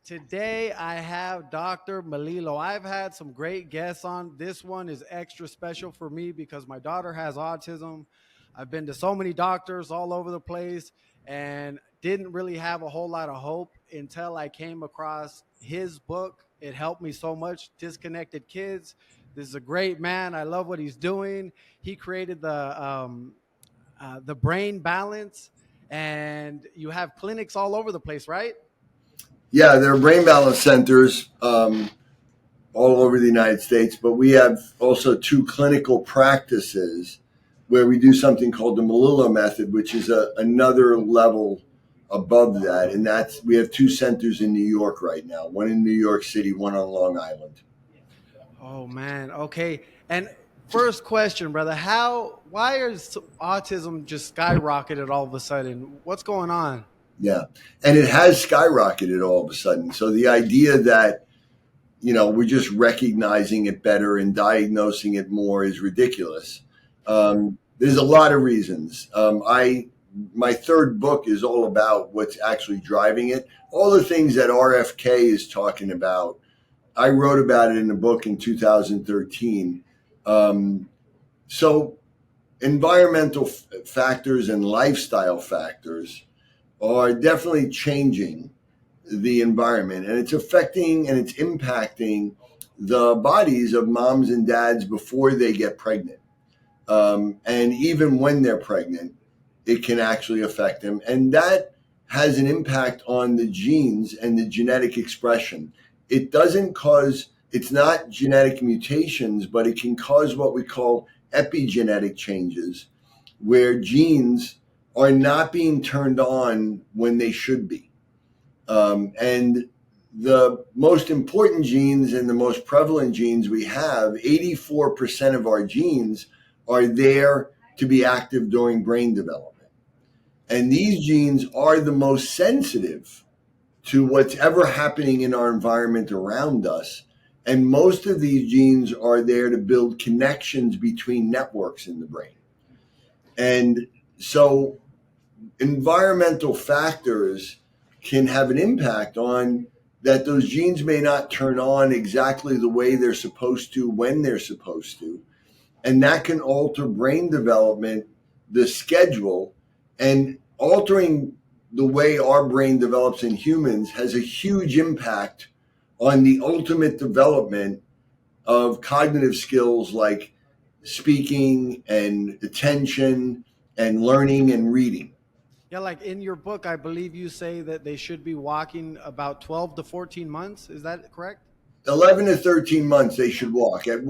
Today I have Dr. Melillo. I've had some great guests on. This one is extra special for me because my daughter has autism. I've been to so many doctors all over the place and didn't really have a whole lot of hope until I came across his book. It helped me so much. Disconnected Kids. This is a great man. I love what he's doing. He created the brain balance, and you have clinics all over the place, right? Yeah, there are brain balance centers all over the United States, but we have also two clinical practices where we do something called the Melillo method, which is another level above that. And we have two centers in New York right now, one in New York City, one on Long Island. Oh man. Okay. And first question, brother, why is autism just skyrocketed all of a sudden? What's going on? Yeah. And it has skyrocketed all of a sudden. So the idea that, we're just recognizing it better and diagnosing it more is ridiculous. There's a lot of reasons. My third book is all about what's actually driving it. All the things that RFK is talking about, I wrote about it in a book in 2013. So environmental factors and lifestyle factors are definitely changing the environment, and it's affecting and it's impacting the bodies of moms and dads before they get pregnant. And even when they're pregnant, it can actually affect them. And that has an impact on the genes and the genetic expression. It's not genetic mutations, but it can cause what we call epigenetic changes, where genes are not being turned on when they should be. And the most important genes and the most prevalent genes we have, 84% of our genes are there to be active during brain development. And these genes are the most sensitive to what's ever happening in our environment around us. And most of these genes are there to build connections between networks in the brain. And so environmental factors can have an impact on that. Those genes may not turn on exactly the way they're supposed to when they're supposed to. And that can alter brain development, the schedule, and altering the way our brain develops in humans has a huge impact on the ultimate development of cognitive skills like speaking and attention and learning and reading. Yeah, like in your book, I believe you say that they should be walking about 12 to 14 months. Is that correct? 11 to 13 months they should walk. At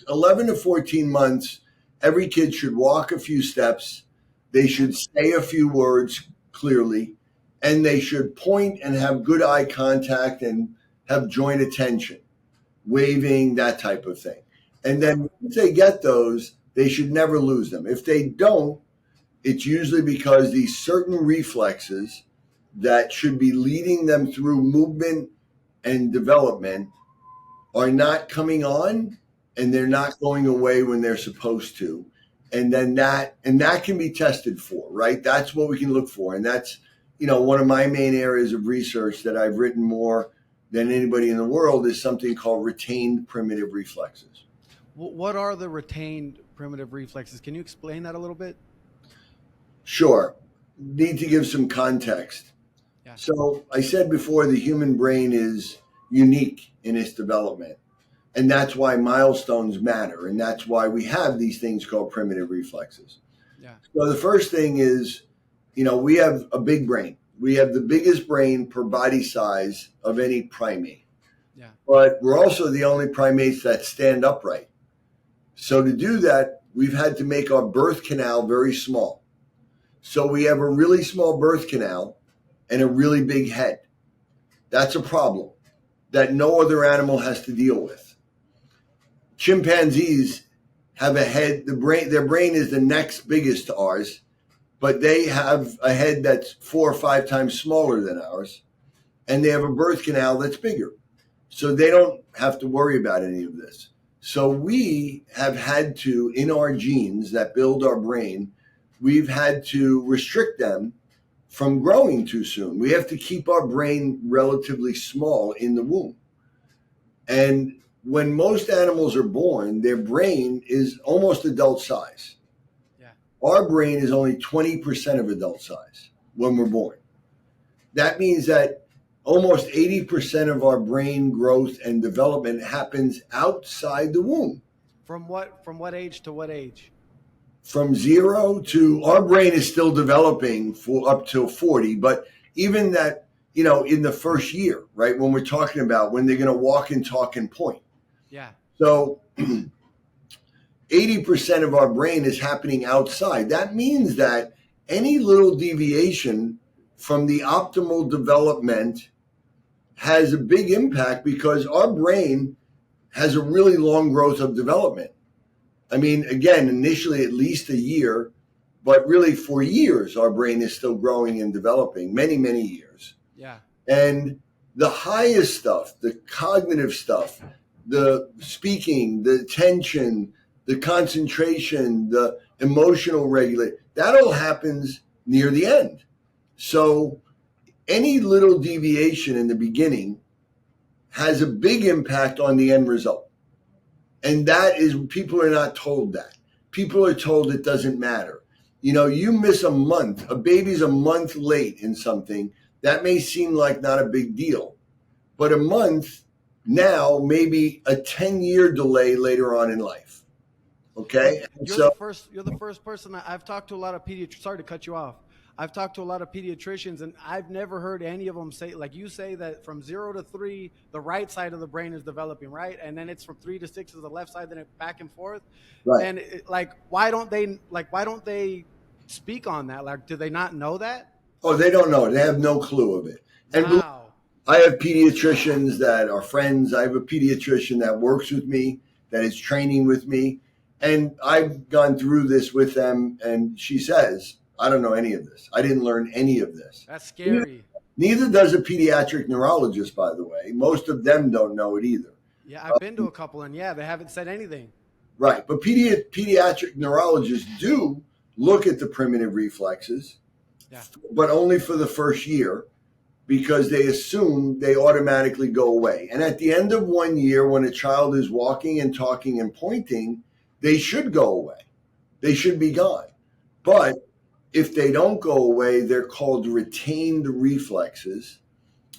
11 to 14 months, every kid should walk a few steps. They should say a few words clearly, and they should point and have good eye contact and have joint attention, waving, that type of thing. And then once they get those, they should never lose them. If they don't, it's usually because these certain reflexes that should be leading them through movement and development are not coming on, and they're not going away when they're supposed to. And then that can be tested for, right? That's what we can look for. And that's, one of my main areas of research that I've written more than anybody in the world is something called retained primitive reflexes. What are the retained primitive reflexes? Can you explain that a little bit? Sure. Need to give some context. Yeah. So I said before, the human brain is unique in its development. And that's why milestones matter. And that's why we have these things called primitive reflexes. Yeah. So the first thing is, we have a big brain. We have the biggest brain per body size of any primate. Yeah. But we're also the only primates that stand upright. So to do that, we've had to make our birth canal very small. So we have a really small birth canal and a really big head. That's a problem that no other animal has to deal with. Chimpanzees have a head, their brain is the next biggest to ours, but they have a head that's 4 or 5 times smaller than ours, and they have a birth canal that's bigger. So they don't have to worry about any of this. So we have had to, in our genes that build our brain, we've had to restrict them from growing too soon. We have to keep our brain relatively small in the womb. And when most animals are born, their brain is almost adult size. Yeah. Our brain is only 20% of adult size when we're born. That means that almost 80% of our brain growth and development happens outside the womb. From what age to what age? From 0 to, our brain is still developing for up till 40, but even that, in the first year, right, when we're talking about when they're going to walk and talk and point. Yeah. So 80% of our brain is happening outside. That means that any little deviation from the optimal development has a big impact, because our brain has a really long growth of development. I mean, again, initially at least a year, but really for years, our brain is still growing and developing, many, many years. Yeah. And the highest stuff, the cognitive stuff, the speaking, the attention, the concentration, the emotional regulation, that all happens near the end. So any little deviation in the beginning has a big impact on the end result. And that is, people are not told that. People are told it doesn't matter. You miss a month, a baby's a month late in something, that may seem like not a big deal. But a month now may be a 10-year delay later on in life. Okay? You're the first person I've talked to a lot of pediatricians. Sorry to cut you off. I've talked to a lot of pediatricians, and I've never heard any of them say, like you say, that from 0 to 3, the right side of the brain is developing, right? And then it's from 3 to 6 is the left side, then it back and forth. Right. And why don't they speak on that? Like, do they not know that? Oh, they don't know. They have no clue of it. And Wow. I have pediatricians that are friends. I have a pediatrician that works with me, that is training with me. And I've gone through this with them, and she says, I don't know any of this. I didn't learn any of this. That's scary. Neither does a pediatric neurologist, by the way. Most of them don't know it either. Yeah, I've been to a couple, and yeah, they haven't said anything. Right. But pediatric neurologists do look at the primitive reflexes, Yeah. but only for the first year, because they assume they automatically go away. And at the end of 1 year, when a child is walking and talking and pointing, they should go away. They should be gone. But if they don't go away, they're called retained reflexes.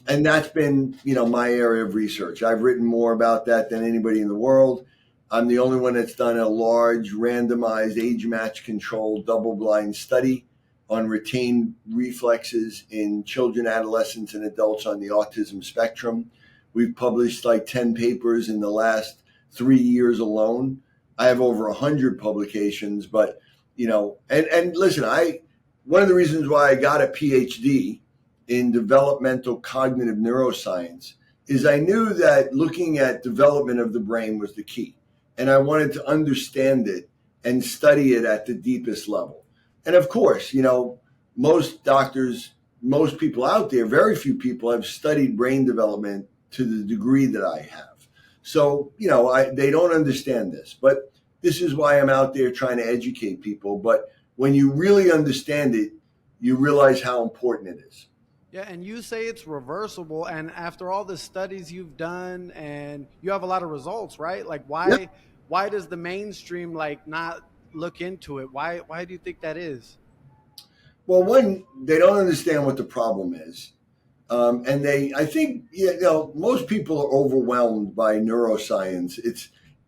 And that's been, my area of research. I've written more about that than anybody in the world. I'm the only one that's done a large randomized age-match controlled double-blind study on retained reflexes in children, adolescents, and adults on the autism spectrum. We've published like 10 papers in the last 3 years alone. I have over 100 publications, but and listen, one of the reasons why I got a PhD in developmental cognitive neuroscience is I knew that looking at development of the brain was the key. And I wanted to understand it and study it at the deepest level. And of course, most doctors, most people out there, very few people have studied brain development to the degree that I have. So, they don't understand this, but this is why I'm out there trying to educate people. But when you really understand it, you realize how important it is. Yeah, and you say it's reversible, and after all the studies you've done, and you have a lot of results, right? Like, why does the mainstream not look into it? Why do you think that is? Well, one, they don't understand what the problem is. And I think, most people are overwhelmed by neuroscience.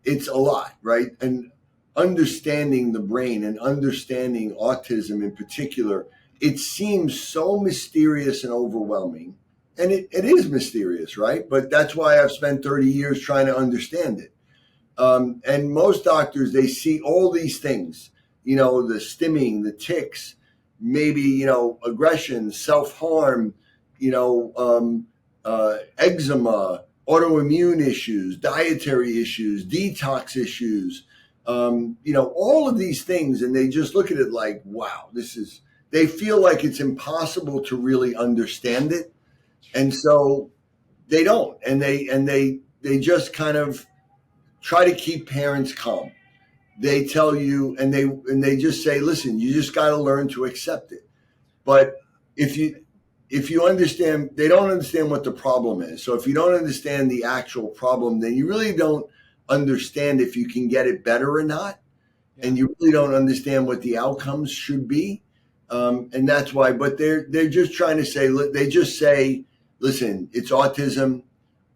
It's a lot, right? And understanding the brain and understanding autism in particular, it seems so mysterious and overwhelming. And it is mysterious, right? But that's why I've spent 30 years trying to understand it. And most doctors, they see all these things, the stimming, the tics, maybe, aggression, self-harm, eczema, autoimmune issues, dietary issues, detox issues, all of these things. And they just look at it like, wow, they feel like it's impossible to really understand it. And so they don't. And they just kind of try to keep parents calm. They tell you, and they just say, listen, you just got to learn to accept it. But if you understand, they don't understand what the problem is. So if you don't understand the actual problem, then you really don't understand if you can get it better or not, Yeah. and you really don't understand what the outcomes should be. And that's why. But they're just trying to say, they just say, listen, it's autism.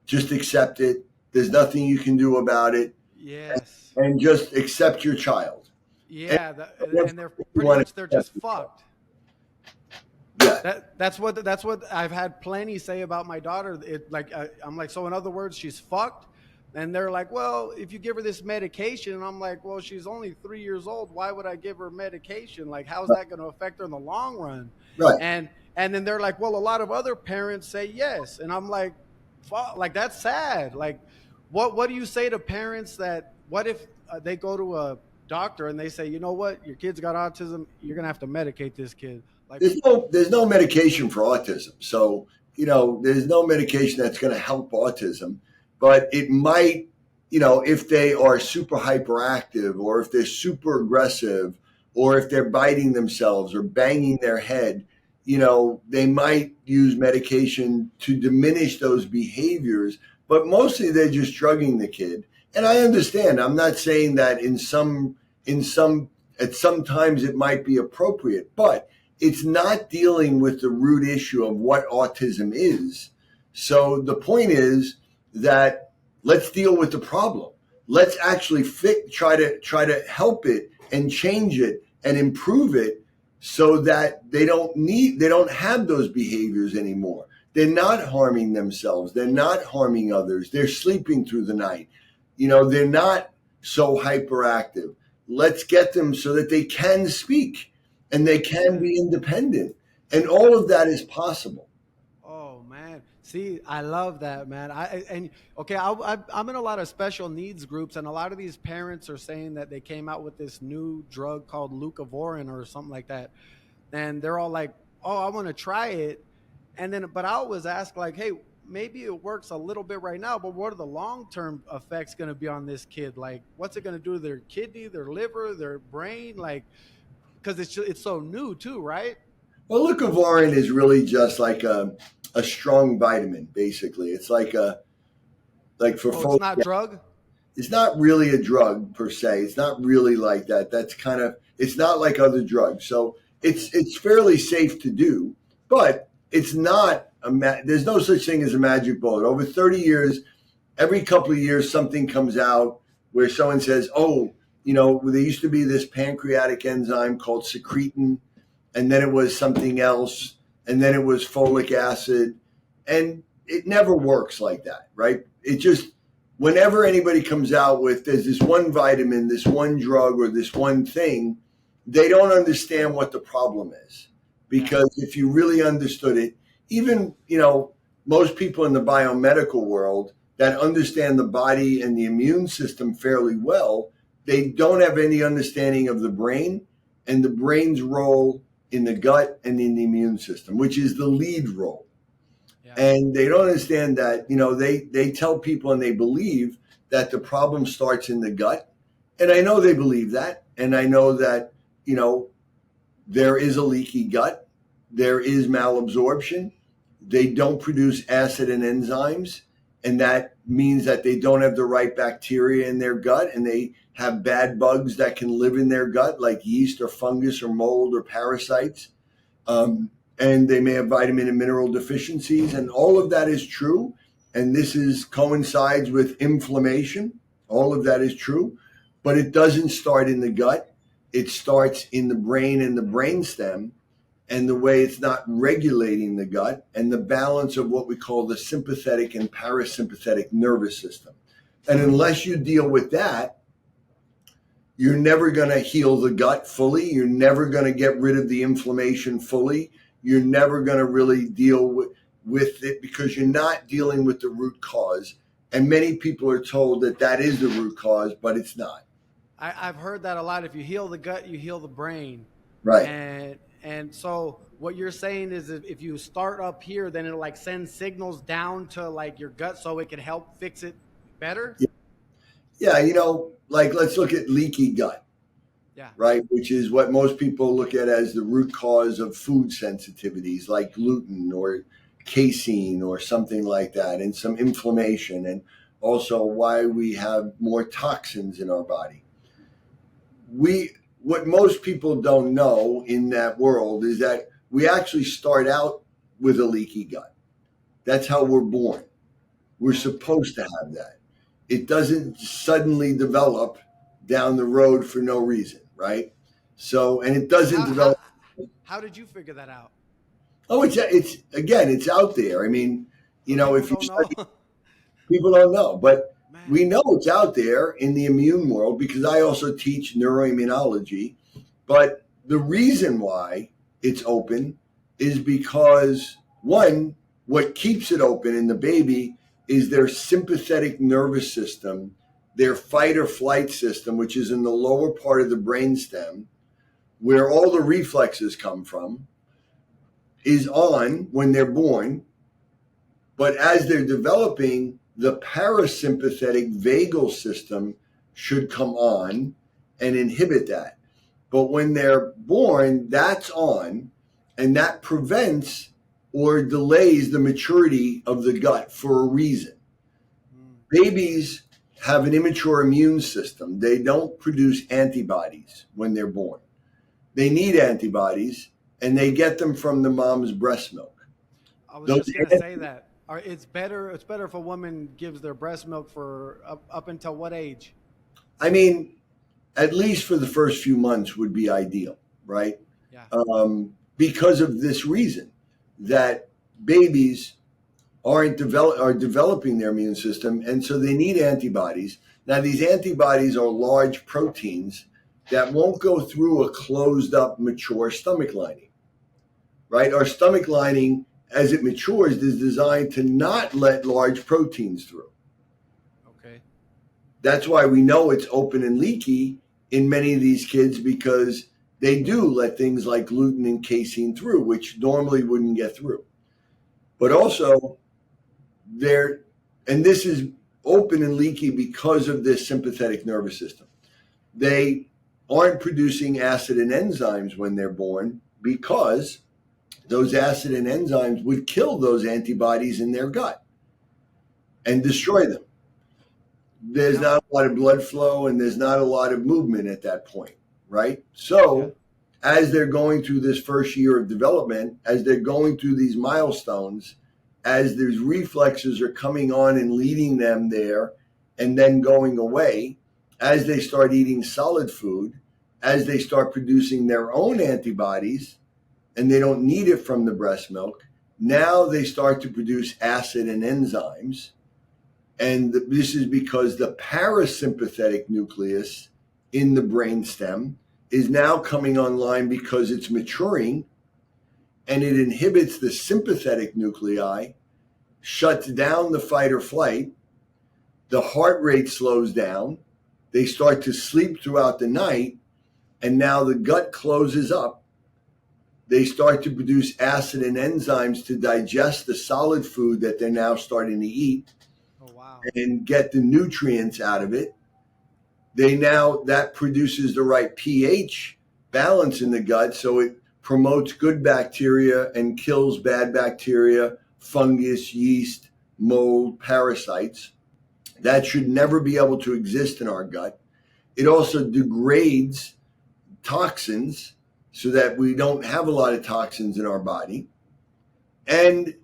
Just accept it. There's nothing you can do about it, Yes. and just accept your child. And Yeah. that's And they're what you pretty want much to they're accept just your child. fucked. Yeah. That's what I've had plenty say about my daughter. I'm like, so in other words, she's fucked. And they're like, well, if you give her this medication, and I'm like, well, she's only 3 years old. Why would I give her medication? Like, how's Right. that going to affect her in the long run? Right. And then they're like, well, a lot of other parents say yes, and I'm like, fuck, like that's sad. Like, what do you say to parents that what if they go to a doctor and they say, you know what, your kid's got autism, you're gonna have to medicate this kid. Like, There's no medication for autism. So, there's no medication that's going to help autism, but it might, if they are super hyperactive, or if they're super aggressive, or if they're biting themselves or banging their head, they might use medication to diminish those behaviors, but mostly they're just drugging the kid. And I understand. I'm not saying that at some times it might be appropriate, but it's not dealing with the root issue of what autism is. So the point is that let's deal with the problem. Let's actually try to help it and change it and improve it so that they don't have those behaviors anymore. They're not harming themselves. They're not harming others. They're sleeping through the night. They're not so hyperactive. Let's get them so that they can speak and they can yeah. be independent. And all of that is possible. Oh man, see, I love that, man. And okay, I'm in a lot of special needs groups, and a lot of these parents are saying that they came out with this new drug called leucovorin or something like that, and they're all like, "Oh, I want to try it," and then, but I always ask, like, "Hey, maybe it works a little bit right now, but what are the long term effects going to be on this kid? Like, what's it going to do to their kidney, their liver, their brain? Like, because it's so new too, right? Well, leucovorin is really just like a strong vitamin, basically. It's like for Oh, it's folks. not drug. It's not really a drug per se. It's not really like that. That's kind of, it's not like other drugs. So it's fairly safe to do, but it's not there's no such thing as a magic bullet. Over 30 years, every couple of years something comes out where someone says, "Oh, there used to be this pancreatic enzyme called secretin, and then it was something else, and then it was folic acid," and it never works like that, right? It just, whenever anybody comes out with there's this one vitamin, this one drug, or this one thing, they don't understand what the problem is. Yeah, Because if you really understood it, even, most people in the biomedical world that understand the body and the immune system fairly well, they don't have any understanding of the brain and the brain's role in the gut and in the immune system, which is the lead role. yeah. And they don't understand that, they tell people and they believe that the problem starts in the gut. And I know they believe that. And I know that, you know, there is a leaky gut, there is malabsorption, they don't produce acid and enzymes. And that means that they don't have the right bacteria in their gut, and they have bad bugs that can live in their gut, like yeast or fungus or mold or parasites. And they may have vitamin and mineral deficiencies, and all of that is true. And this is coincides with inflammation. All of that is true, but it doesn't start in the gut. It starts in the brain and the brainstem, and the way it's not regulating the gut and the balance of what we call the sympathetic and parasympathetic nervous system. And unless you deal with that, you're never going to heal the gut fully. You're never going to get rid of the inflammation fully. You're never going to really deal with it because you're not dealing with the root cause. And many people are told that that is the root cause, but it's not. I've heard that a lot. If you heal the gut, you heal the brain. Right. And so what you're saying is if you start up here, then it'll like send signals down to like your gut so it can help fix it better. Yeah, like let's look at leaky gut. Yeah. right? Which is what most people look at as the root cause of food sensitivities like gluten or casein or something like that, and some inflammation, and also why we have more toxins in our body. What most people don't know in that world is that we actually start out with a leaky gut. That's how we're born. We're Okay. supposed to have that. It doesn't suddenly develop down the road for no reason, right? So, and it So doesn't develop. how did you figure that out? Oh, it's again, it's out there. I mean, But if people you don't know. study, people don't know, but we Man. know it's out there in the immune world because I also teach neuroimmunology. But the reason why it's open is because one, what keeps it open in the baby is their sympathetic nervous system, their fight or flight system, which is in the lower part of the brainstem, where all the reflexes come from, is on when they're born. But as they're developing, the parasympathetic vagal system should come on and inhibit that. But when they're born, that's on, and that prevents or delays the maturity of the gut for a reason. Mm. Babies have an immature immune system. They don't produce antibodies when they're born. They need antibodies, and they get them from the mom's breast milk. I was Those, just gonna say that. It's better if a woman gives their breast milk for up until what age? I mean, at least for the first few months would be ideal, right? Yeah. Because of this reason that babies are developing their immune system, and so they need antibodies. Now, these antibodies are large proteins that won't go through a closed up, mature stomach lining, right? Our stomach lining, as it matures, is designed to not let large proteins through. Okay. That's why we know it's open and leaky in many of these kids, because they do let things like gluten and casein through, which normally wouldn't get through. But also, they're, and this is open and leaky because of this sympathetic nervous system. They aren't producing acid and enzymes when they're born because those acid and enzymes would kill those antibodies in their gut and destroy them. There's Yep. not a lot of blood flow and there's not a lot of movement at that point, right? Yeah. So, as they're going through this first year of development, as they're going through these milestones, as these reflexes are coming on and leading them there and then going away, as they start eating solid food, as they start producing their own antibodies, and they don't need it from the breast milk, now they start to produce acid and enzymes. And this is because the parasympathetic nucleus in the brainstem is now coming online because it's maturing, and it inhibits the sympathetic nuclei, shuts down the fight or flight, the heart rate slows down, they start to sleep throughout the night, and now the gut closes up. They start to produce acid and enzymes to digest the solid food that they're now starting to eat Oh wow. and get the nutrients out of it. That produces the right pH balance in the gut, so it promotes good bacteria and kills bad bacteria, fungus, yeast, mold, parasites. That should never be able to exist in our gut. It also degrades toxins so that we don't have a lot of toxins in our body. And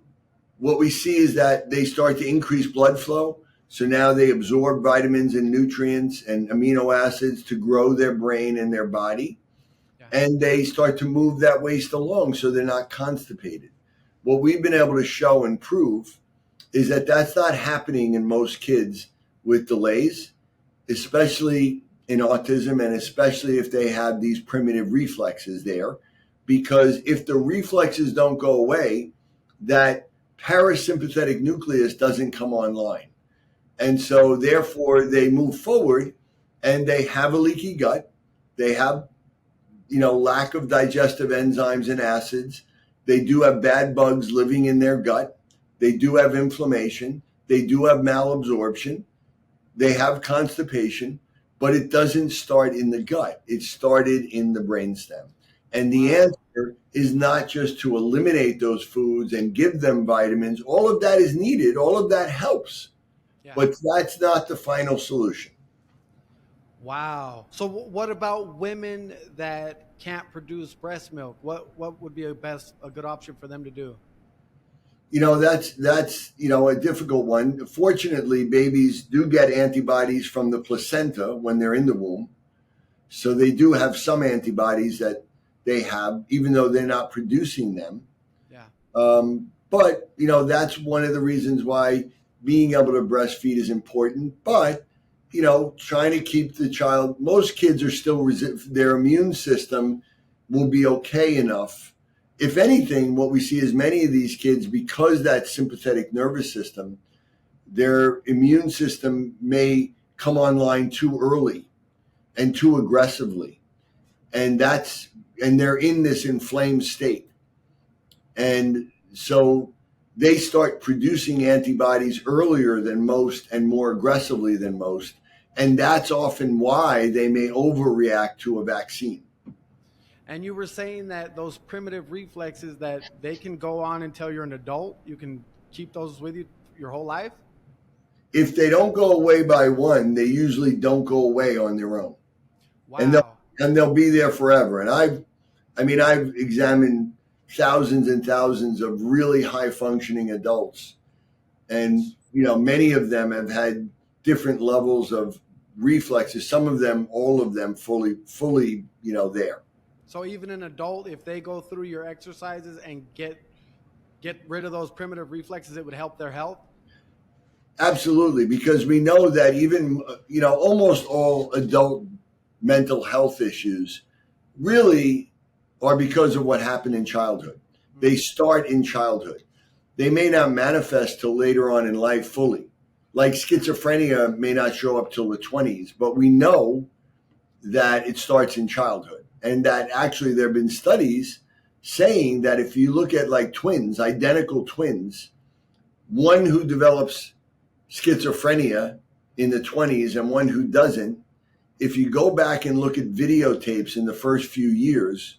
what we see is that they start to increase blood flow. So now they absorb vitamins and nutrients and amino acids to grow their brain and their body. Yeah. And they start to move that waste along so they're not constipated. What we've been able to show and prove is that that's not happening in most kids with delays, especially in autism, and especially if they have these primitive reflexes there. Because if the reflexes don't go away, that parasympathetic nucleus doesn't come online. And so therefore they move forward and they have a leaky gut. They have, lack of digestive enzymes and acids. They do have bad bugs living in their gut. They do have inflammation. They do have malabsorption. They have constipation. but it doesn't start in the gut. It started in the brainstem. And the Wow. answer is not just to eliminate those foods and give them vitamins. All of that is needed. All of that helps, Yeah. but that's not the final solution. Wow. So what about women that can't produce breast milk? What would be a good option for them to do? That's a difficult one. Fortunately, babies do get antibodies from the placenta when they're in the womb. So they do have some antibodies that they have, even though they're not producing them. Yeah. But that's one of the reasons why being able to breastfeed is important. But trying to keep the child. Most kids are still their immune system will be okay enough. If anything, what we see is many of these kids, because that sympathetic nervous system, their immune system may come online too early and too aggressively, and they're in this inflamed state. And so they start producing antibodies earlier than most and more aggressively than most. And that's often why they may overreact to a vaccine. And you were saying that those primitive reflexes that they can go on until you're an adult. You can keep those with you your whole life. If they don't go away by one, they usually don't go away on their own. And they'll Wow. and they'll be there forever. And I've examined thousands and thousands of really high functioning adults. And many of them have had different levels of reflexes, some of them, all of them fully there. So even an adult, if they go through your exercises and get rid of those primitive reflexes, it would help their health. Absolutely, because we know that even almost all adult mental health issues really are because of what happened in childhood. They start in childhood. They may not manifest till later on in life fully. Like schizophrenia may not show up till the 20s, but we know that it starts in childhood. And that actually there have been studies saying that if you look at like twins, identical twins, one who develops schizophrenia in the 20s and one who doesn't, if you go back and look at videotapes in the first few years,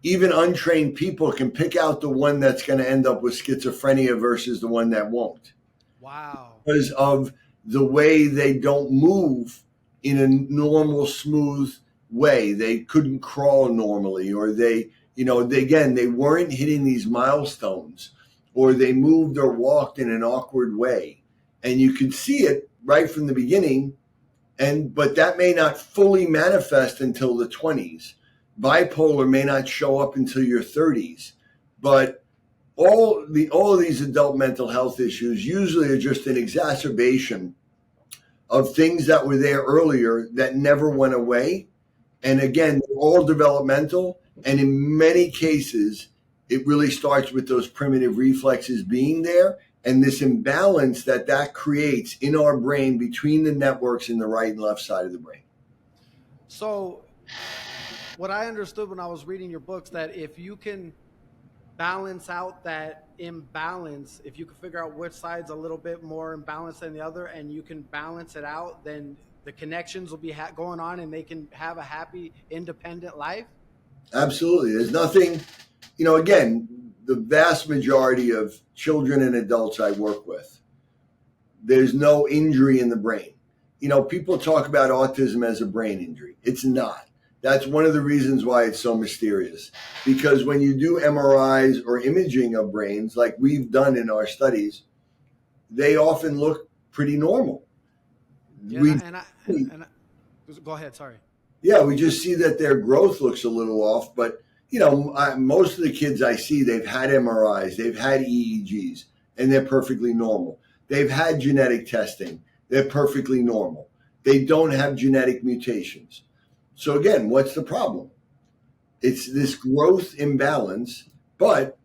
even untrained people can pick out the one that's going to end up with schizophrenia versus the one that won't, Wow. because of the way they don't move in a normal, smooth way. They couldn't crawl normally, or they weren't hitting these milestones, or they moved or walked in an awkward way. And you could see it right from the beginning. But that may not fully manifest until the 20s. Bipolar may not show up until your 30s. But all of these adult mental health issues usually are just an exacerbation of things that were there earlier that never went away. And again, they're all developmental. And in many cases, it really starts with those primitive reflexes being there, and this imbalance that creates in our brain between the networks in the right and left side of the brain. So what I understood when I was reading your books, that if you can balance out that imbalance, if you can figure out which side's a little bit more imbalanced than the other, and you can balance it out, then the connections will be going on and they can have a happy, independent life. Absolutely. There's nothing, again, the vast majority of children and adults I work with, there's no injury in the brain. People talk about autism as a brain injury. It's not. That's one of the reasons why it's so mysterious. Because when you do MRIs or imaging of brains, like we've done in our studies, they often look pretty normal. Yeah, We, go ahead. Sorry. yeah, we just see that their growth looks a little off. But, most of the kids I see, they've had MRIs, they've had EEGs, and they're perfectly normal. They've had genetic testing. They're perfectly normal. They don't have genetic mutations. So again, what's the problem? It's this growth imbalance, but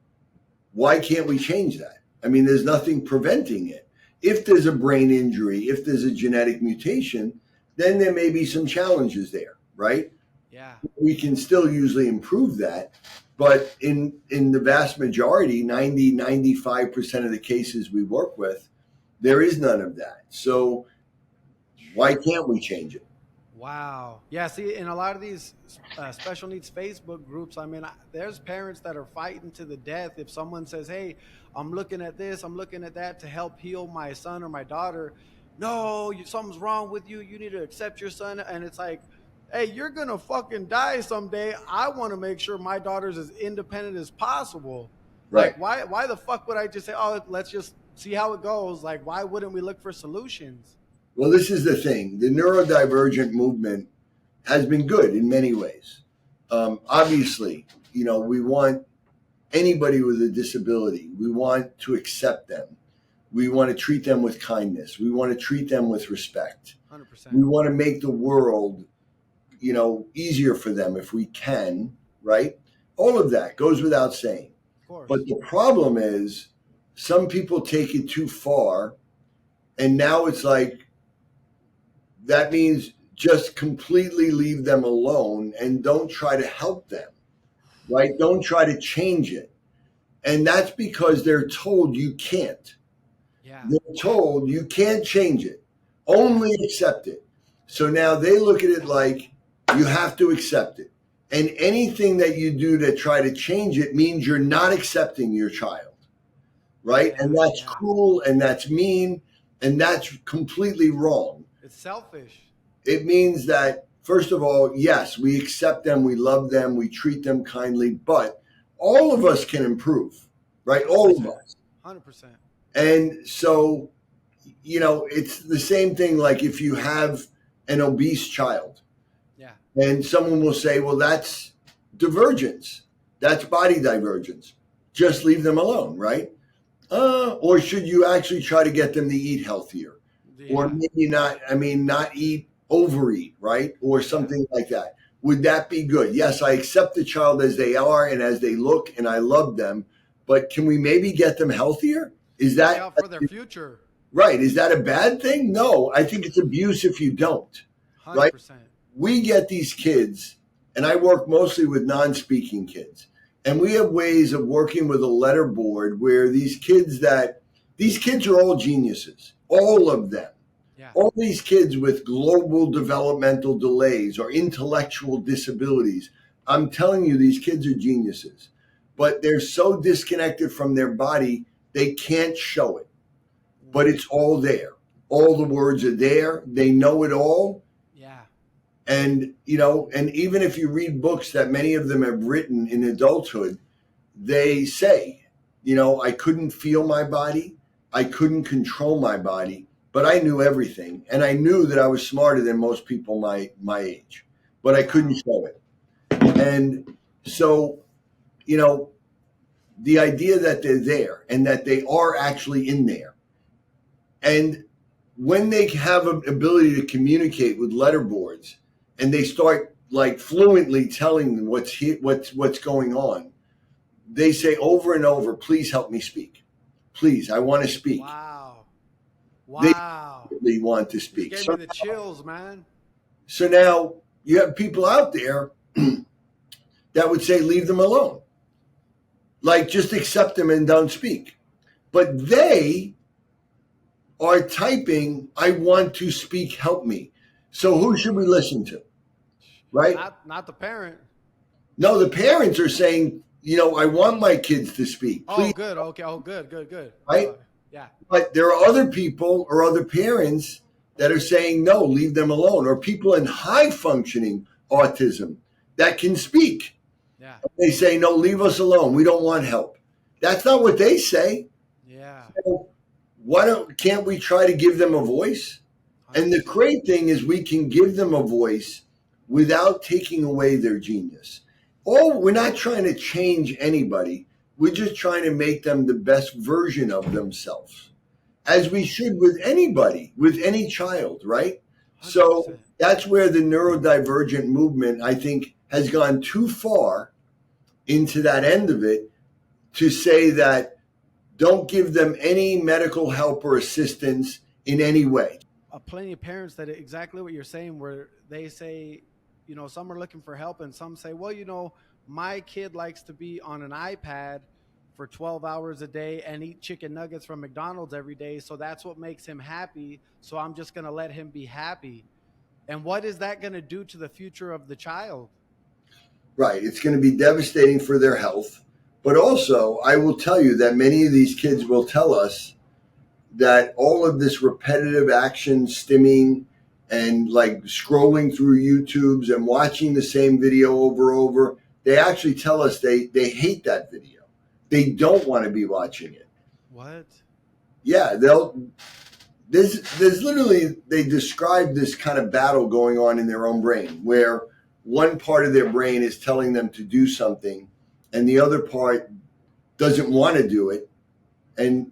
why can't we change that? I mean, there's nothing preventing it. If there's a brain injury, if there's a genetic mutation, then there may be some challenges there, right? Yeah. We can still usually improve that. But in the vast majority, 95% of the cases we work with, there is none of that. So why can't we change it? Wow. Yeah. See, in a lot of these special needs Facebook groups, I mean, there's parents that are fighting to the death. If someone says, "Hey, I'm looking at this, I'm looking at that to help heal my son or my daughter," no, something's wrong with you. You need to accept your son. And it's like, hey, you're gonna fucking die someday. I want to make sure my daughter's as independent as possible. Right. Like, why the fuck would I just say, "Oh, let's just see how it goes"? Like, why wouldn't we look for solutions? Well, this is the thing. The neurodivergent movement has been good in many ways. Obviously, we want anybody with a disability, we want to accept them. We want to treat them with kindness. We want to treat them with respect. 100%. We want to make the world, easier for them if we can, right? All of that goes without saying. Of course. But the problem is some people take it too far, and now it's like that means just completely leave them alone and don't try to help them, right? Don't try to change it. And that's because they're told you can't. Yeah. They're told you can't change it, only accept it. So now they look at it like you have to accept it. And anything that you do to try to change it means you're not accepting your child, right? Yeah, and that's yeah. cruel and that's mean and that's completely wrong. It's selfish. It means that, first of all, yes, we accept them, we love them, we treat them kindly, but all of us can improve, right? All of us. 100%. And so, it's the same thing like if you have an obese child. Yeah. And someone will say, well, that's divergence. That's body divergence. Just leave them alone, right? Or should you actually try to get them to eat healthier? Yeah. Or maybe not eat, overeat, right? Or something like that. Would that be good? Yes, I accept the child as they are and as they look, and I love them. But can we maybe get them healthier? Is that for their future? Right. Is that a bad thing? No, I think it's abuse if you don't. 100%. Right? We get these kids, and I work mostly with non-speaking kids, and we have ways of working with a letter board where these kids are all geniuses, all of them. Yeah. All these kids with global developmental delays or intellectual disabilities. I'm telling you, these kids are geniuses, but they're so disconnected from their body, they can't show it. But it's all there. All the words are there. They know it all. Yeah. And, and even if you read books that many of them have written in adulthood, they say, I couldn't feel my body. I couldn't control my body, but I knew everything. And I knew that I was smarter than most people my age, but I couldn't show it. And so, the idea that they're there and that they are actually in there. And when they have an ability to communicate with letterboards and they start like fluently telling them what's going on, they say over and over, please help me speak. Please, I want to speak. Wow. They want to speak. Gave me the chills, man. So now you have people out there that would say, leave them alone. Like, just accept them and don't speak. But they are typing, I want to speak, help me. So who should we listen to? Right? Not the parent. No, the parents are saying, I want my kids to speak. Please. Oh, good. Okay. Oh, good. Right? Yeah. But there are other people or other parents that are saying, no, leave them alone. Or people in high functioning autism that can speak. Yeah. They say, no, leave us alone. We don't want help. That's not what they say. Yeah. So can't we try to give them a voice? And the great thing is we can give them a voice without taking away their genius. We're not trying to change anybody. We're just trying to make them the best version of themselves, as we should with anybody, with any child, right? 100%. So that's where the neurodivergent movement, I think, has gone too far into that end of it to say that don't give them any medical help or assistance in any way. Plenty of parents that exactly what you're saying, where they say, some are looking for help and some say, well, my kid likes to be on an iPad for 12 hours a day and eat chicken nuggets from McDonald's every day. So that's what makes him happy. So I'm just going to let him be happy. And what is that going to do to the future of the child? Right. It's going to be devastating for their health. But also, I will tell you that many of these kids will tell us that all of this repetitive action stimming and like scrolling through YouTubes and watching the same video over and over, they actually tell us they hate that video. They don't want to be watching it. What? Yeah, there's literally, they describe this kind of battle going on in their own brain where one part of their brain is telling them to do something and the other part doesn't want to do it and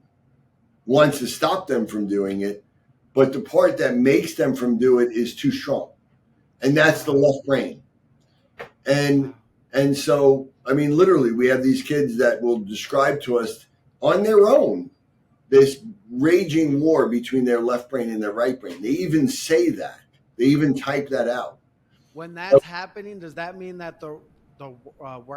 wants to stop them from doing it, but the part that makes them from do it is too strong, and that's the Wow. left brain. And Wow. and so, I mean, literally, we have these kids that will describe to us on their own this raging war between their left brain and their right brain. They even say that. They even type that out. When that's happening, does that mean that the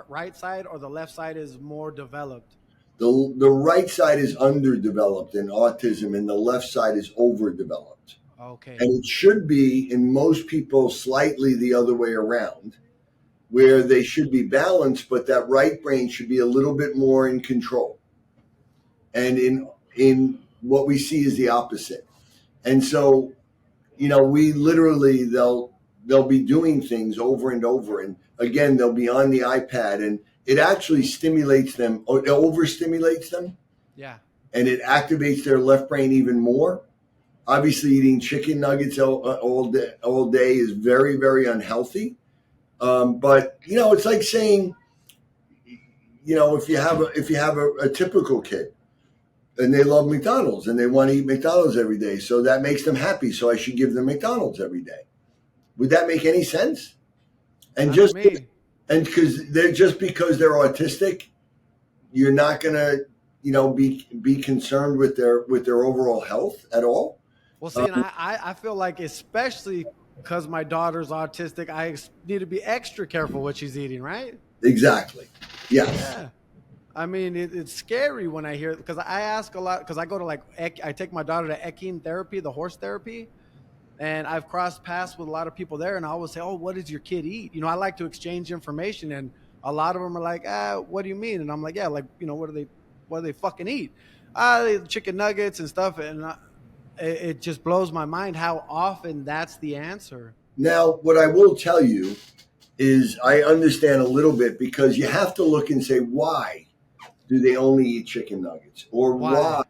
right side or the left side is more developed? The right side is underdeveloped in autism, and the left side is overdeveloped. Okay. And it should be in most people slightly the other way around, where they should be balanced, but that right brain should be a little bit more in control. And in what we see is the opposite. And so, we literally they'll be doing things over and over, and again they'll be on the iPad, and it actually stimulates them, or it overstimulates them, Yeah. and it activates their left brain even more. Obviously, eating chicken nuggets all day is very, very unhealthy. But it's like saying, if you have a typical kid and they love McDonald's and they want to eat McDonald's every day, so that makes them happy. So I should give them McDonald's every day. Would that make any sense? And Not to just me. and because they're autistic, you're not gonna be concerned with their overall health at all. Well, see, and I feel like, especially because my daughter's autistic, need to be extra careful what she's eating, right? Exactly. Yes. Yeah. I mean, it's scary when I hear, because I ask a lot, because I go to I take my daughter to equine therapy, the horse therapy, and I've crossed paths with a lot of people there, and I always say, "Oh, what does your kid eat?" I like to exchange information, and a lot of them are like, what do you mean?" And I'm like, "Yeah, like, what do they fucking eat? They eat chicken nuggets and stuff," and it just blows my mind how often that's the answer. Now, what I will tell you is I understand a little bit because you have to look and say, why do they only eat chicken nuggets? Or why Why?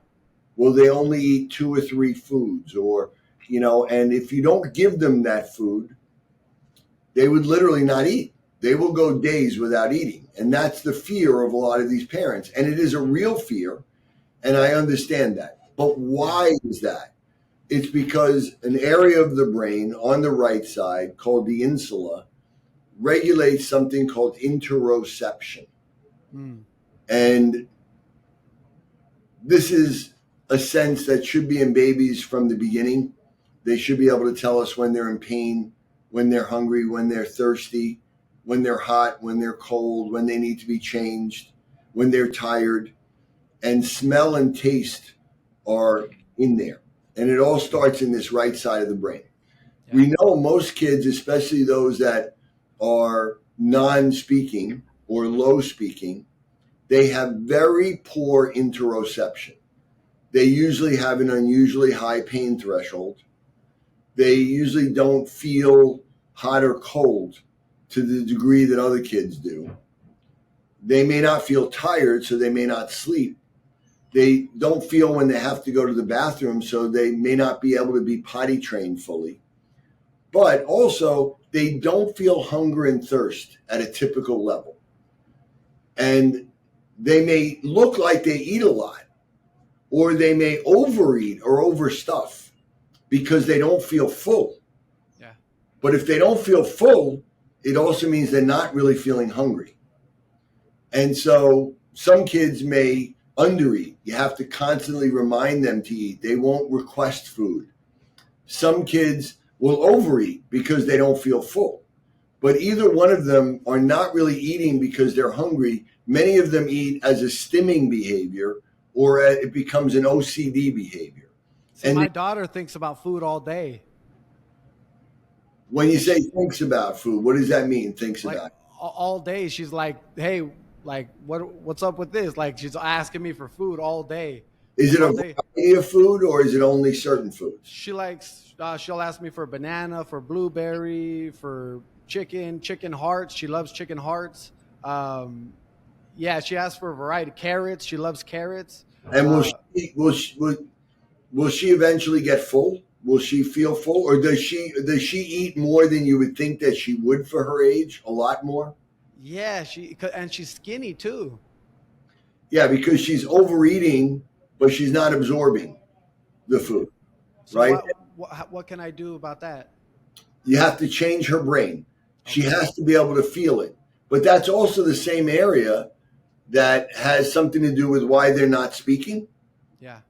will they only eat two or three foods? And if you don't give them that food, they would literally not eat. They will go days without eating. And that's the fear of a lot of these parents. And it is a real fear. And I understand that. But Yeah. why is that? It's because an area of the brain on the right side called the insula regulates something called interoception. Mm. And this is a sense that should be in babies from the beginning. They should be able to tell us when they're in pain, when they're hungry, when they're thirsty, when they're hot, when they're cold, when they need to be changed, when they're tired. And smell and taste are in there. And it all starts in this right side of the brain. Yeah. We know most kids, especially those that are non speaking or low speaking, they have very poor interoception. They usually have an unusually high pain threshold. They usually don't feel hot or cold to the degree that other kids do. They may not feel tired, so they may not sleep. They don't feel when they have to go to the bathroom, so they may not be able to be potty trained fully. But also, they don't feel hunger and thirst at a typical level. And they may look like they eat a lot, or they may overeat or overstuff because they don't feel full. Yeah. But if they don't feel full, it also means they're not really feeling hungry. And so some kids may undereat. You have to constantly remind them to eat. They won't request food. Some kids will overeat because they don't feel full. But either one of them are not really eating because they're hungry. Many of them eat as a stimming behavior, or it becomes an OCD behavior. See, And my daughter thinks about food all day. When you And say she, thinks about food, what does that mean? Thinks like, about. all day she's like, hey, like, what's up with this? Like, she's asking me for food all day, Is like, it a all day. variety of food or is it only certain foods? She likes, she'll ask me for banana, for blueberry, for chicken hearts. She loves chicken hearts. um yeah, she asks for a variety. Carrots, she loves carrots. And uh will she eventually get full? Will she feel full, or does she eat more than you would think that she would for her age? A lot more. yeah, and she's skinny too. Yeah, because she's overeating, but she's not absorbing the food, So right? what can I do about that? You have to change her brain. She Okay. has to be able to feel it. But that's also the same area that has something to do with why they're not speaking. Yeah.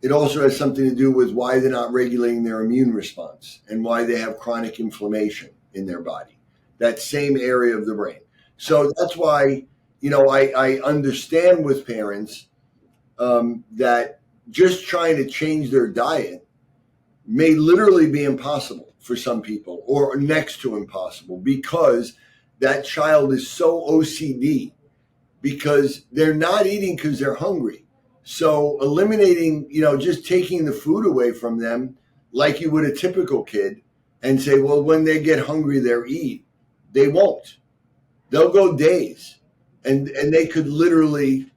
It also has something to do with why they're not regulating their immune response and why they have chronic inflammation in their body. That same area of the brain. So that's why, I understand with parents that just trying to change their diet may literally be impossible for some people or next to impossible because that child is so OCD because they're not eating because they're hungry. So eliminating, just taking the food away from them like you would a typical kid and say, well, when they get hungry, they'll eat. They won't. They'll go days and they could literally,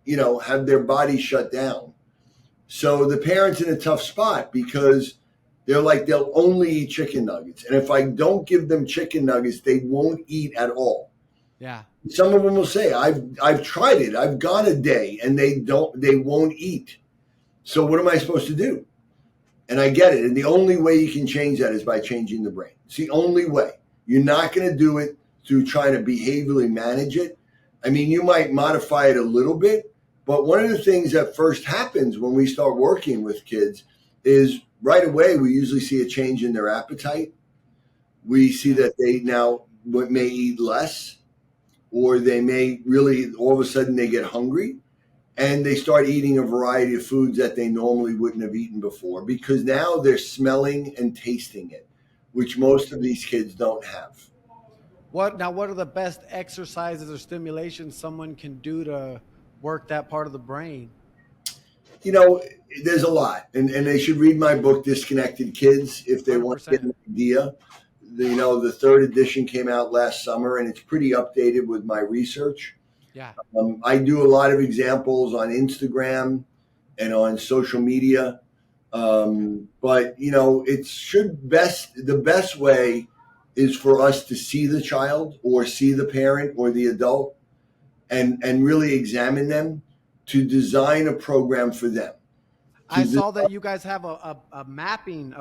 have their body shut down. So the parents in a tough spot because they're like, they'll only eat chicken nuggets. And if I don't give them chicken nuggets, they won't eat at all. Yeah. Some of them will say, I've tried it. I've gone a day and they won't eat. So what am I supposed to do? And I get it. And the only way you can change that is by changing the brain. It's the only way. You're not going to do it through trying to behaviorally manage it. I mean, you might modify it a little bit, but one of the things that first happens when we start working with kids is right away we usually see a change in their appetite. We see Yeah. that they now may eat less, or they may really all of a sudden they get hungry and they start eating a variety of foods that they normally wouldn't have eaten before because now they're smelling and tasting it, which most of these kids don't have. What are the best exercises or stimulations someone can do to work that part of the brain? You know, there's a lot, and they should read my book, Disconnected Kids, if they want to get 100%. an idea. The third edition came out last summer, and it's pretty updated with my research. Yeah. I do a lot of examples on Instagram and on social media. But it should the best way is for us to see the child or see the parent or the adult and really examine them to design a program for them. I To saw that you guys have a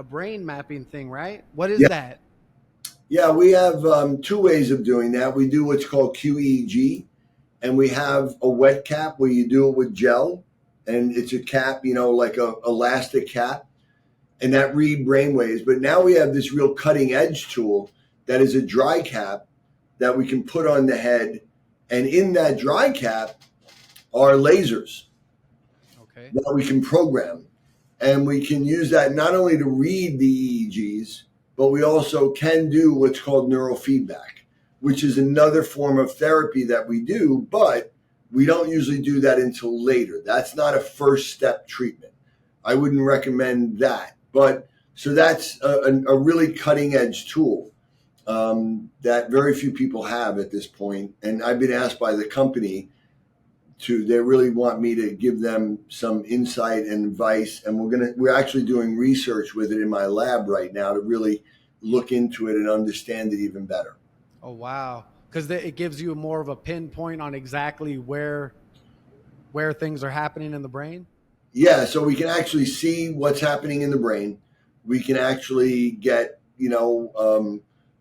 brain mapping thing, right? What is Yeah, that? yeah, we have two ways of doing that. We do what's called QEEG, and we have a wet cap where you do it with gel, and it's a cap, like a elastic cap, and that read brainwaves. But now we have this real cutting edge tool that is a dry cap that we can put on the head, and in that dry cap are lasers Okay. that we can program, and we can use that not only to read the EEGs, but we also can do what's called neurofeedback, which is another form of therapy that we do, but we don't usually do that until later. That's not a first step treatment. I wouldn't recommend that. But so that's a really cutting edge tool that very few people have at this point. And I've been asked by the company they really want me to give them some insight and advice, and we're actually doing research with it in my lab right now to really look into it and understand it even better. Oh wow. Because it gives you more of a pinpoint on exactly where things are happening in the brain. Yeah, so we can actually see what's happening in the brain. We can actually get,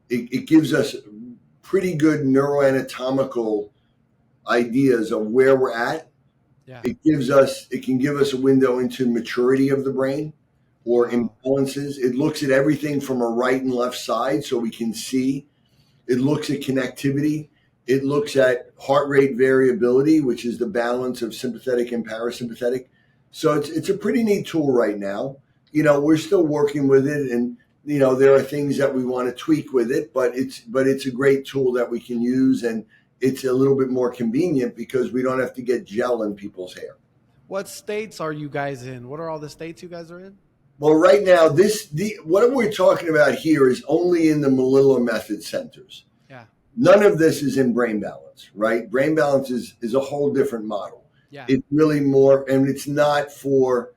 it gives us pretty good neuroanatomical ideas of where we're at. Yeah. It can give us a window into maturity of the brain or Wow. imbalances. It looks at everything from a right and left side so we can see. It looks at connectivity. It looks at heart rate variability, which is the balance of sympathetic and parasympathetic. So it's a pretty neat tool right now. We're still working with it, and there are things that we want to tweak with it, but it's a great tool that we can use, and it's a little bit more convenient because we don't have to get gel in people's hair. What states are you guys in? What are all the states you guys are in? Well, right now, what we're talking about here is only in the Melillo method centers. Yeah. None of this is in brain balance, right? Brain balance is a whole different model. Yeah. It's really more, and it's not for,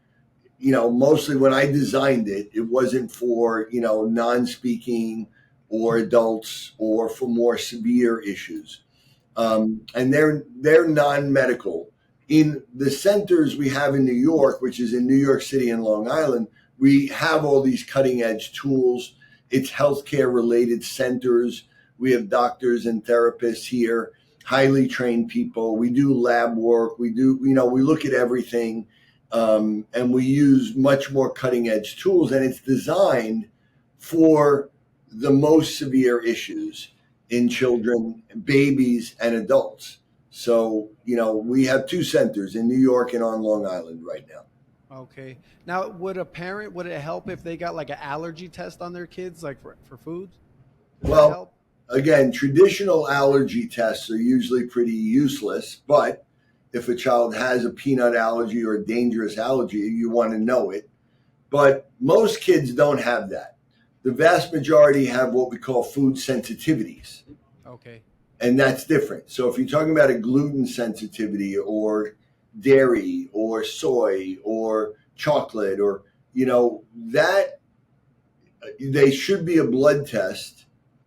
mostly when I designed it, it wasn't for, non-speaking or adults or for more severe issues. And they're non-medical. In the centers we have in New York, which is in New York City and Long Island, we have all these cutting edge tools. It's healthcare related centers. We have doctors and therapists here, highly trained people. We do lab work. We look at everything. And we use much more cutting edge tools, and it's designed for the most severe issues in children, babies, and adults. So, we have 2 centers in New York and on Long Island right now. Okay. Now, would it help if they got like an allergy test on their kids, like for food? Does that help? Again, traditional allergy tests are usually pretty useless, but if a child has a peanut allergy or a dangerous allergy, you want to know it. But most kids don't have that. The vast majority have what we call food sensitivities. Okay. And that's different. So if you're talking about a gluten sensitivity or dairy or soy or chocolate or, that they should be a blood test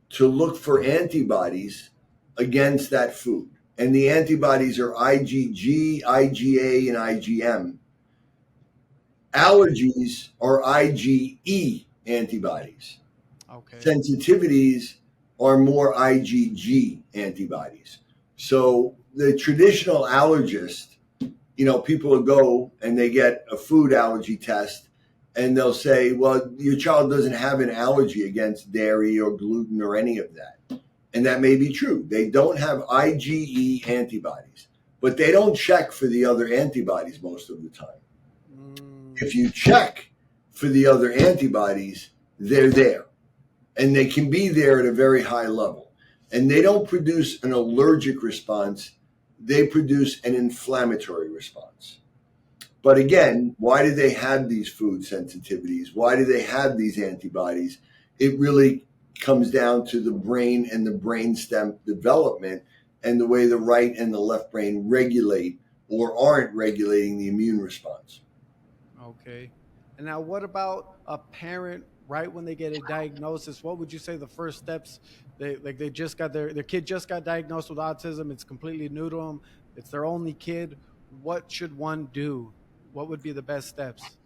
to look for antibodies against that food. And the antibodies are IgG, IgA, and IgM. Allergies are IgE antibodies. Okay. Sensitivities are more IgG antibodies. So the traditional allergist, people will go and they get a food allergy test and they'll say, well, your child doesn't have an allergy against dairy or gluten or any of that. And that may be true. They don't have IgE antibodies, but they don't check for the other antibodies most of the time. If you check for the other antibodies, they're there. And they can be there at a very high level. And they don't produce an allergic response. They produce an inflammatory response. But again, why do they have these food sensitivities? Why do they have these antibodies? It really comes down to the brain and the brainstem development and the way the right and the left brain regulate or aren't regulating the immune response. Okay. And now what about a parent right when they get a diagnosis? What would you say the first steps? They just got their kid just got diagnosed with autism. It's completely new to them. It's their only kid. What should one do? What would be the best steps?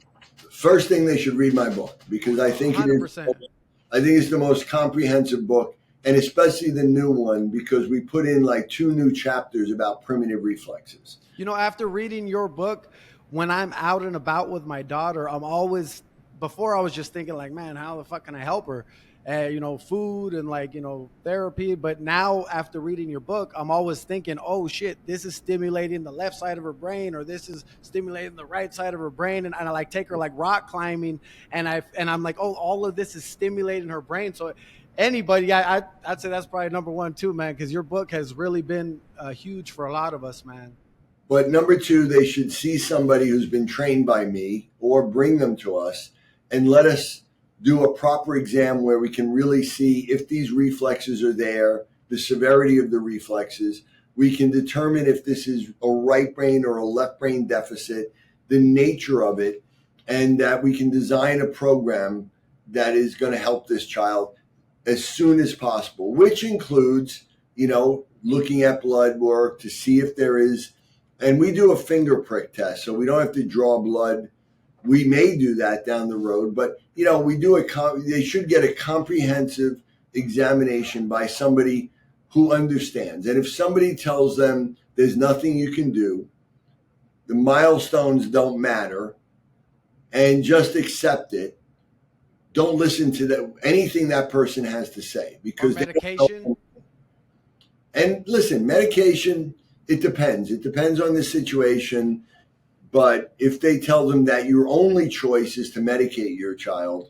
First thing, they should read my book because I think 100%. I think it's the most comprehensive book, and especially the new one because we put in like 2 new chapters about primitive reflexes. After reading your book, when I'm out and about with my daughter, before I was just thinking like, man, how the fuck can I help her? Food and therapy. But now after reading your book, I'm always thinking, oh shit, this is stimulating the left side of her brain, or this is stimulating the right side of her brain. And I take her like rock climbing and I'm like, oh, all of this is stimulating her brain. So anybody, I'd say that's probably number 1 too, man, because your book has really been huge for a lot of us, man. But number 2, they should see somebody who's been trained by me or bring them to us and let us do a proper exam where we can really see if these reflexes are there, the severity of the reflexes. We can determine if this is a right brain or a left brain deficit, the nature of it, and that we can design a program that is going to help this child as soon as possible, which includes, looking at blood work to see if there is, and we do a finger prick test, so we don't have to draw blood. We may do that down the road, but we do they should get a comprehensive examination by somebody who understands. And if somebody tells them there's nothing you can do, the milestones don't matter, and just accept it, don't listen to anything that person has to say because medication. And listen, medication, it depends. It depends on the situation. But if they tell them that your only choice is to medicate your child,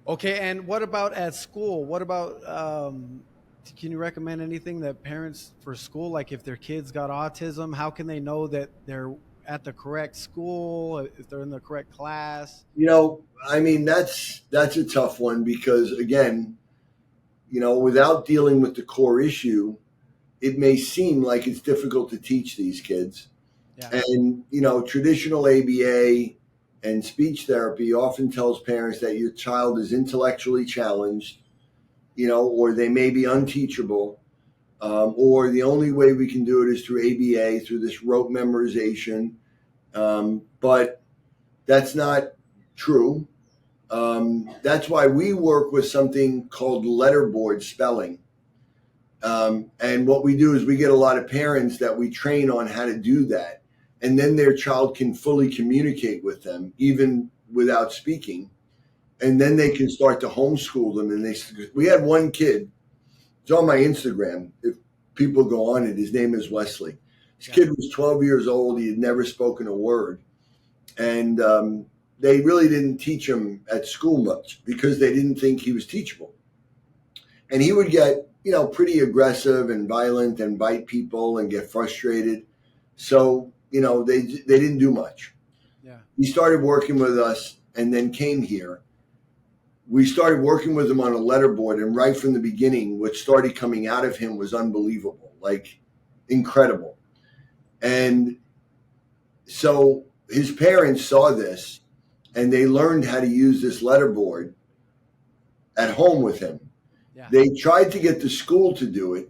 Okay, and what about at school? What about can you recommend anything that parents for school, like if their kids got autism, how can they know that they're at the correct school, if they're in the correct class? I mean, that's a tough one because again, without dealing with the core issue, it may seem like it's difficult to teach these kids. Yeah. And, traditional ABA and speech therapy often tells parents that your child is intellectually challenged, or they may be unteachable, or the only way we can do it is through ABA, through this rote memorization. But that's not true. That's why we work with something called letterboard spelling. And what we do is we get a lot of parents that we train on how to do that. And then their child can fully communicate with them, even without speaking. And then they can start to homeschool them. And we had one kid, it's on my Instagram. If people go on it, his name is Wesley. This Yeah. kid was 12 years old. He had never spoken a word. And they really didn't teach him at school much because they didn't think he was teachable. And he would get, pretty aggressive and violent and bite people and get frustrated. So, they didn't do much. Yeah. He started working with us and then came here. We started working with him on a letterboard, and right from the beginning, what started coming out of him was unbelievable, like incredible. And so his parents saw this and they learned how to use this letterboard at home with him. Yeah. They tried to get the school to do it,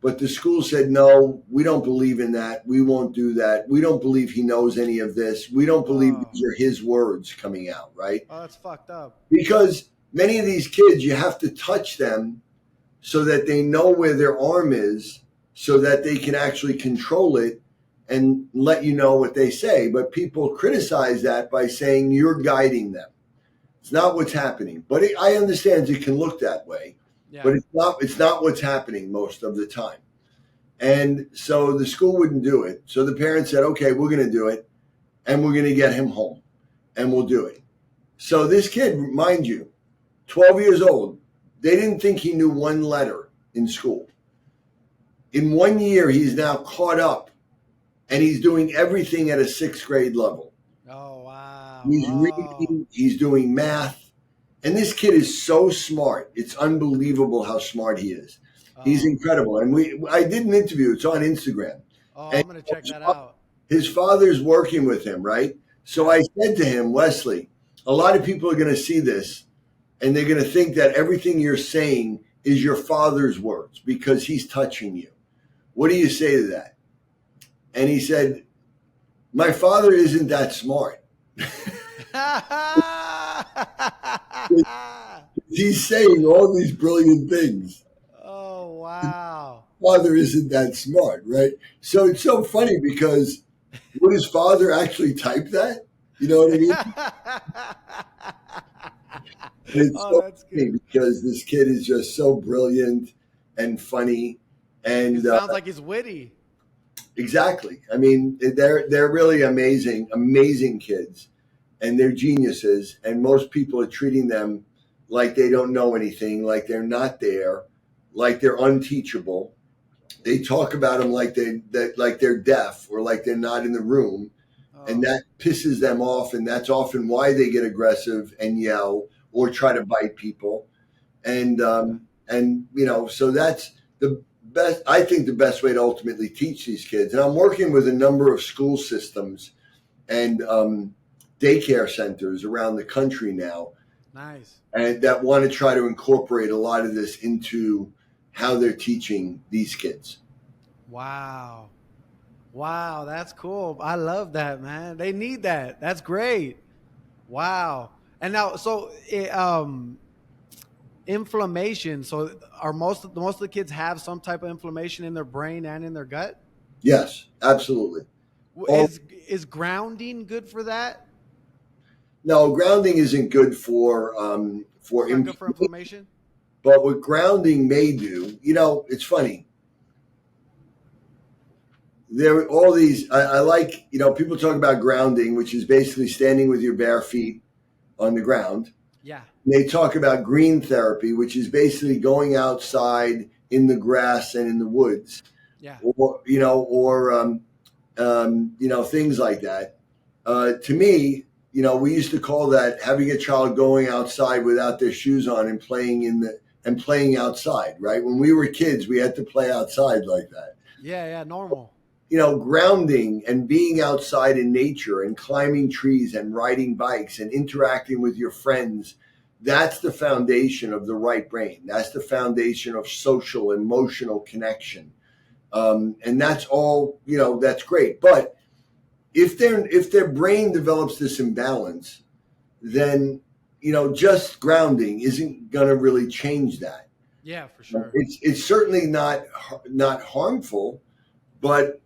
but the school said, no, we don't believe in that. We won't do that. We don't believe he knows any of this. We don't believe Oh. these are his words coming out, right? Oh, that's fucked up. Because many of these kids, you have to touch them so that they know where their arm is so that they can actually control it and let you know what they say. But people criticize that by saying you're guiding them. It's not what's happening. But I understand it can look that way. Yeah. But it's not what's happening most of the time. And so the school wouldn't do it. So the parents said, okay, we're going to do it. And we're going to get him home. And we'll do it. So this kid, mind you, 12 years old, they didn't think he knew one letter in school. In 1 year, he's now caught up. And he's doing everything at a 6th grade level. Oh, wow. He's reading, he's doing math. And this kid is so smart. It's unbelievable how smart he is. He's incredible. And I did an interview. It's on Instagram. Oh, And I'm going to check that out. his father's working with him, right? So I said to him, Wesley, a lot of people are going to see this and they're going to think that everything you're saying is your father's words because he's touching you. What do you say to that? And he said, my father isn't that smart. He's saying all these brilliant things. Oh, wow. Father isn't that smart, right? So it's so funny because would his father actually type that? You know what I mean? It's so That's funny good. because this kid is just so brilliant and funny. And It sounds like he's witty. exactly. I mean, they're really amazing kids, and they're geniuses. And most people are treating them like they don't know anything, like they're not there, like they're unteachable. They talk about them like they're deaf or like they're not in the room, and that pisses them off. And that's often why they get aggressive and yell or try to bite people. And so that's the best. I think the best way to ultimately teach these kids. And I'm working with a number of school systems and daycare centers around the country now. Nice. And that want to try to incorporate a lot of this into how they're teaching these kids. Wow. Wow, that's cool. I love that, man. They need that. That's great. Wow. And now, so inflammation. So, are most of the kids have some type of inflammation in their brain and in their gut? Yes, absolutely. Is grounding good for that? No, grounding isn't good for It's not good for inflammation. But what grounding may do, it's funny. There are all these. I like, people talk about grounding, which is basically standing with your bare feet on the ground. Yeah. They talk about green therapy, which is basically going outside in the grass and in the woods, Yeah. or things like that. To me, we used to call that having a child going outside without their shoes on and playing outside. Right? When we were kids, we had to play outside like that. Yeah. Yeah. Normal. Grounding and being outside in nature and climbing trees and riding bikes and interacting with your friends, that's the foundation of the right brain. That's the foundation of social, emotional connection. And that's all, that's great. But if their brain develops this imbalance, then, just grounding isn't going to really change that. Yeah, for sure. It's certainly not harmful, but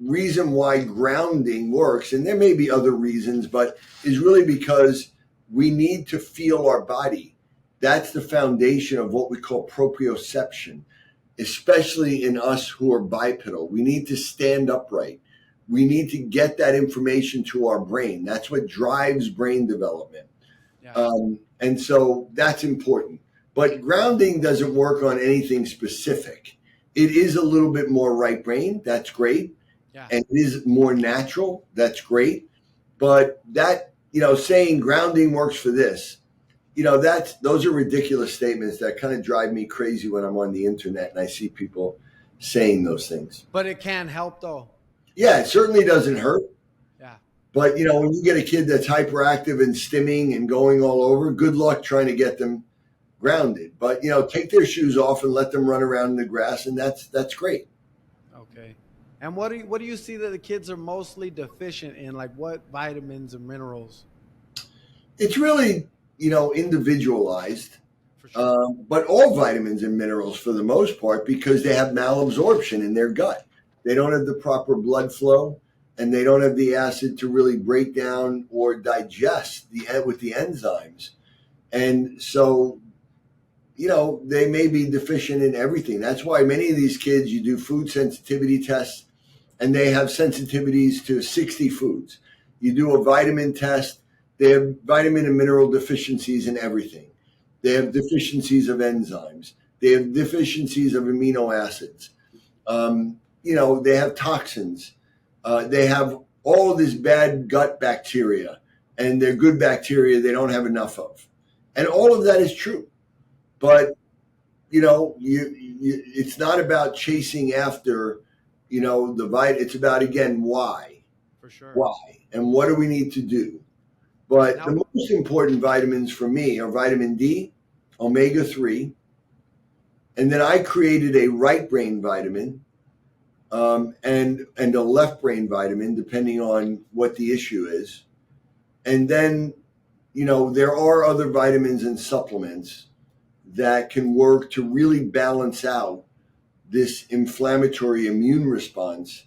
reason why grounding works, and there may be other reasons, but is really because we need to feel our body. That's the foundation of what we call proprioception, especially in us who are bipedal. We need to stand upright. We need to get that information to our brain. That's what drives brain development. Yeah. And so that's important. But grounding doesn't work on anything specific. It is a little bit more right brain. That's great. Yeah. And it is more natural. That's great. But that, saying grounding works for this, those are ridiculous statements that kind of drive me crazy when I'm on the internet and I see people saying those things. But it can help though. Yeah, it certainly doesn't hurt. Yeah. But, when you get a kid that's hyperactive and stimming and going all over, good luck trying to get them grounded. But, take their shoes off and let them run around in the grass, and that's great. Okay. And what do you see that the kids are mostly deficient in? Like what vitamins and minerals? It's really, individualized, For sure. but all vitamins and minerals for the most part, because they have malabsorption in their gut. They don't have the proper blood flow, and they don't have the acid to really break down or digest with the enzymes. And so, they may be deficient in everything. That's why many of these kids, you do food sensitivity tests, and they have sensitivities to 60 foods. You do a vitamin test, they have vitamin and mineral deficiencies in everything. They have deficiencies of enzymes. They have deficiencies of amino acids. They have toxins. They have all of this bad gut bacteria, and their good bacteria they don't have enough of. And all of that is true. But, it's not about chasing after, it's about, again, why? For sure. Why? And what do we need to do? But Now, the most important vitamins for me are vitamin D, omega-3, and then I created a right brain vitamin and a left brain vitamin, depending on what the issue is. And then, there are other vitamins and supplements that can work to really balance out this inflammatory immune response,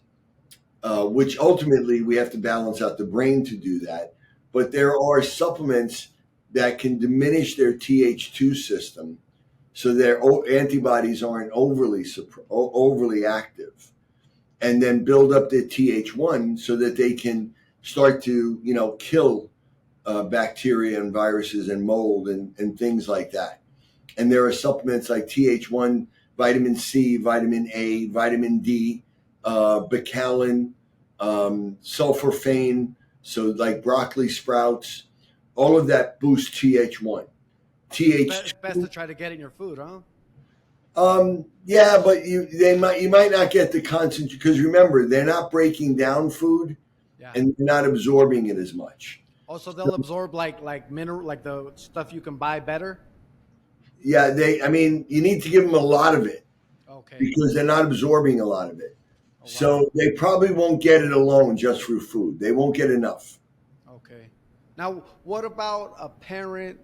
which ultimately we have to balance out the brain to do that. But there are supplements that can diminish their Th2 system so their antibodies aren't overly active, and then build up their Th1 so that they can start to, kill bacteria and viruses and mold and things like that. And there are supplements like Th1, vitamin C, vitamin A, vitamin D, bacalin, sulforaphane, so like broccoli sprouts, all of that boosts Th1. it's best to try to get in your food, huh? Yeah, but you might not get the concentration, because remember, they're not breaking down food, Yeah. and they're not absorbing it as much. Also, they'll absorb like mineral, like the stuff you can buy better. Yeah, you need to give them a lot of it Okay. because they're not absorbing a lot of it. Oh, wow. So they probably won't get it alone just through food. They won't get enough. Okay. Now, what about a parent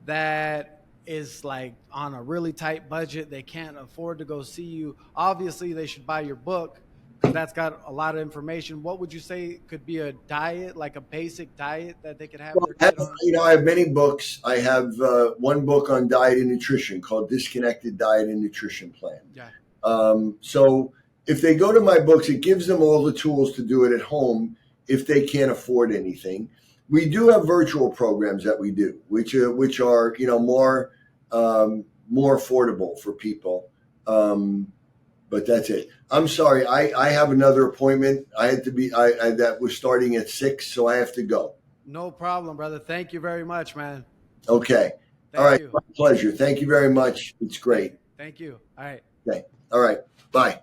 that is like on a really tight budget? They can't afford to go see you. Obviously, they should buy your book because that's got a lot of information. What would you say could be a diet, like a basic diet that they could have Well, their kid on? I have many books. I have one book on diet and nutrition called Disconnected Diet and Nutrition Plan. Yeah. So if they go to my books, it gives them all the tools to do it at home if they can't afford anything. We do have virtual programs that we do, which are more affordable for people. But that's it. I'm sorry. I have another appointment. I had to be. That was starting at 6, so I have to go. No problem, brother. Thank you very much, man. Okay. All Thank right. you. My pleasure. Thank you very much. It's great. Thank you. All right. Okay. All right. Bye.